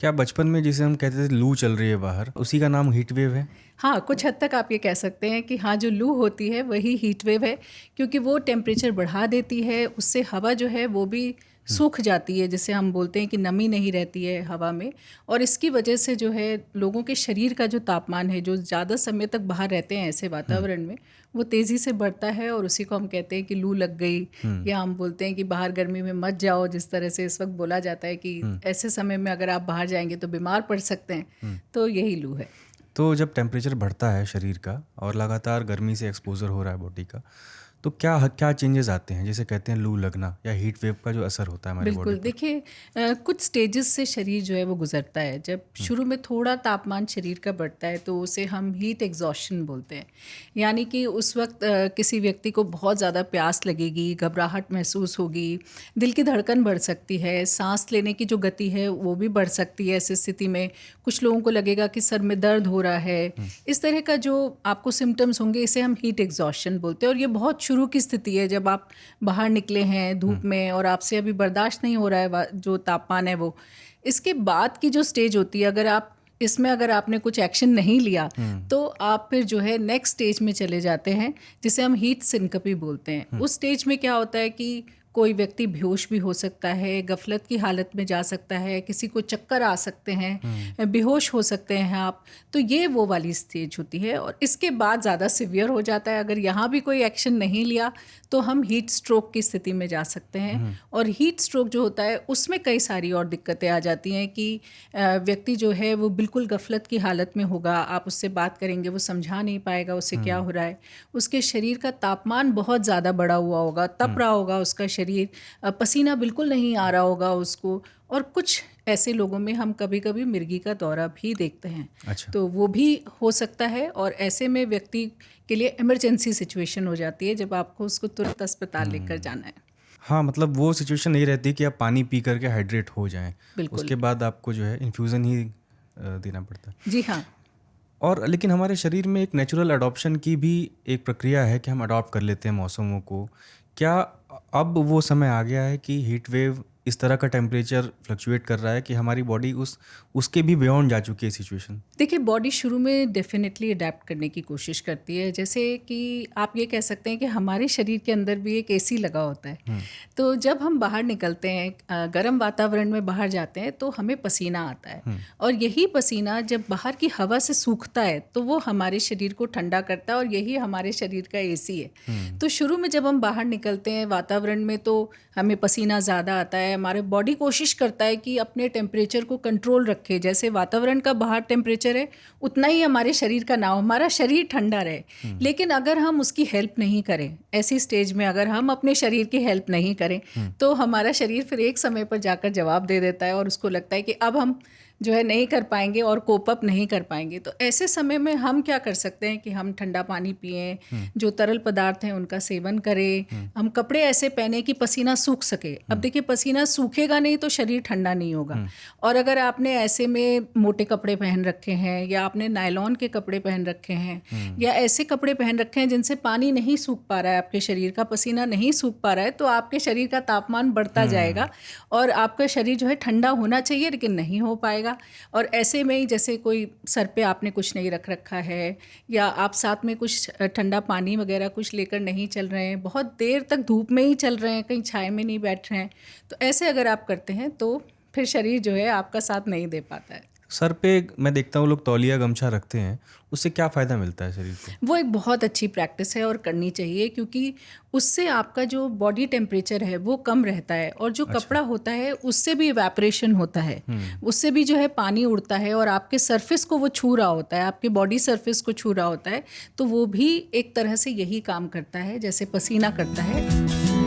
क्या बचपन में जिसे हम कहते थे लू चल रही है बाहर, उसी का नाम हीट वेव है? हाँ, कुछ हद तक आप ये कह सकते हैं कि हाँ, जो लू होती है वही हीट वेव है, क्योंकि वो टेम्परेचर बढ़ा देती है, उससे हवा जो है वो भी सूख जाती है, जिसे हम बोलते हैं कि नमी नहीं रहती है हवा में। और इसकी वजह से जो है लोगों के शरीर का जो तापमान है, जो ज़्यादा समय तक बाहर रहते हैं ऐसे वातावरण में, वो तेज़ी से बढ़ता है और उसी को हम कहते हैं कि लू लग गई। या हम बोलते हैं कि बाहर गर्मी में मत जाओ, जिस तरह से इस वक्त बोला जाता है कि ऐसे समय में अगर आप बाहर जाएंगे तो बीमार पड़ सकते हैं, तो यही लू है। तो जब टेम्परेचर बढ़ता है शरीर का और लगातार गर्मी से एक्सपोजर हो रहा है बॉडी का, तो क्या क्या चेंजेस आते हैं जिसे कहते हैं लू लगना या हीट वेव का जो असर होता है हमारी बॉडी बिल्कुल, पर? देखिए कुछ स्टेजेस से शरीर जो है वो गुजरता है। जब शुरू में थोड़ा तापमान शरीर का बढ़ता है तो उसे हम हीट एग्जॉशन बोलते हैं। यानी कि उस वक्त किसी व्यक्ति को बहुत ज़्यादा प्यास लगेगी, घबराहट महसूस होगी, दिल की धड़कन बढ़ सकती है, सांस लेने की जो गति है वो भी बढ़ सकती है। ऐसी स्थिति में कुछ लोगों को लगेगा कि सर में दर्द हो रहा है। इस तरह का जो आपको सिम्टम्स होंगे, इसे हम हीट एग्जॉशन बोलते हैं। और ये बहुत शुरू की स्थिति है, जब आप बाहर निकले हैं धूप में और आपसे अभी बर्दाश्त नहीं हो रहा है जो तापमान है वो। इसके बाद की जो स्टेज होती है, अगर आपने कुछ एक्शन नहीं लिया तो आप फिर जो है नेक्स्ट स्टेज में चले जाते हैं, जिसे हम हीट सिनकपी बोलते हैं। उस स्टेज में क्या होता है कि कोई व्यक्ति बेहोश भी हो सकता है, गफलत की हालत में जा सकता है, किसी को चक्कर आ सकते हैं, बेहोश हो सकते हैं आप। तो ये वो वाली स्टेज होती है और इसके बाद ज़्यादा सिवियर हो जाता है। अगर यहाँ भी कोई एक्शन नहीं लिया तो हम हीट स्ट्रोक की स्थिति में जा सकते हैं। और हीट स्ट्रोक जो होता है उसमें कई सारी और दिक्कतें आ जाती हैं कि व्यक्ति जो है वो बिल्कुल गफलत की हालत में होगा, आप उससे बात करेंगे वो समझा नहीं पाएगा उससे क्या हो रहा है। उसके शरीर का तापमान बहुत ज़्यादा बढ़ा हुआ होगा, तप रहा होगा उसका शरीर, पसीना बिल्कुल नहीं आ रहा होगा उसको। और कुछ ऐसे लोगों में हम कभी कभी मिर्गी का दौरा भी देखते हैं। अच्छा। तो वो भी हो सकता है और ऐसे में व्यक्ति के लिए इमरजेंसी सिचुएशन हो जाती है, जब आपको उसको तुरंत अस्पताल लेकर जाना है। हाँ, मतलब वो सिचुएशन नहीं रहती कि आप पानी पी करके हाइड्रेट हो जाएं, बिल्कुल। उसके बाद आपको जो है इन्फ्यूज़न ही देना पड़ता है। जी हाँ। और लेकिन हमारे शरीर में एक नेचुरल अडॉप्शन की भी एक प्रक्रिया है कि हम अडॉप्ट कर लेते हैं मौसमों को। क्या अब वो समय आ गया है कि हीट वेव इस तरह का टेम्परेचर फ्लक्चुएट कर रहा है कि हमारी बॉडी उसके भी बियॉन्ड जा चुकी है सिचुएशन? देखिए, बॉडी शुरू में डेफिनेटली अडेप्ट करने की कोशिश करती है। जैसे कि आप ये कह सकते हैं कि हमारे शरीर के अंदर भी एक एसी लगा होता है। तो जब हम बाहर निकलते हैं, गर्म वातावरण में बाहर जाते हैं, तो हमें पसीना आता है। और यही पसीना जब बाहर की हवा से सूखता है तो वो हमारे शरीर को ठंडा करता है और यही हमारे शरीर का एसी है। तो शुरू में जब हम बाहर निकलते हैं वातावरण में तो हमें पसीना ज़्यादा आता है। हमारे बॉडी कोशिश करता है कि अपने टेम्परेचर को कंट्रोल रखे। जैसे वातावरण का बाहर टेम्परेचर है उतना ही हमारे शरीर का ना हो, हमारा शरीर ठंडा रहे। लेकिन अगर हम उसकी हेल्प नहीं करें, ऐसी स्टेज में अगर हम अपने शरीर की हेल्प नहीं करें तो हमारा शरीर फिर एक समय पर जाकर जवाब दे देता है और उसको लगता है कि अब हम जो है नहीं कर पाएंगे और कोप अप नहीं कर पाएंगे। तो ऐसे समय में हम क्या कर सकते हैं कि हम ठंडा पानी पिएं, जो तरल पदार्थ हैं उनका सेवन करें, हम कपड़े ऐसे पहने कि पसीना सूख सके। अब देखिए, पसीना सूखेगा नहीं तो शरीर ठंडा नहीं होगा। और अगर आपने ऐसे में मोटे कपड़े पहन रखे हैं या आपने नायलॉन के कपड़े पहन रखे हैं या ऐसे कपड़े पहन रखे हैं जिनसे पानी नहीं सूख पा रहा है, आपके शरीर का पसीना नहीं सूख पा रहा है, तो आपके शरीर का तापमान बढ़ता जाएगा और आपका शरीर जो है ठंडा होना चाहिए लेकिन नहीं हो पाएगा। और ऐसे में ही जैसे कोई सर पे आपने कुछ नहीं रख रखा है या आप साथ में कुछ ठंडा पानी वगैरह कुछ लेकर नहीं चल रहे हैं, बहुत देर तक धूप में ही चल रहे हैं, कहीं छाया में नहीं बैठ रहे हैं, तो ऐसे अगर आप करते हैं तो फिर शरीर जो है आपका साथ नहीं दे पाता है। सर पे मैं देखता हूँ लोग तौलिया गमछा रखते हैं, उससे क्या फ़ायदा मिलता है शरीर को? वो एक बहुत अच्छी प्रैक्टिस है और करनी चाहिए, क्योंकि उससे आपका जो बॉडी टेम्परेचर है वो कम रहता है और जो कपड़ा होता है उससे भी इवेपोरेशन होता है, उससे भी जो है पानी उड़ता है और आपके सरफेस को वो छू रहा होता है, आपके बॉडी सरफेस को छू रहा होता है। तो वो भी एक तरह से यही काम करता है जैसे पसीना करता है।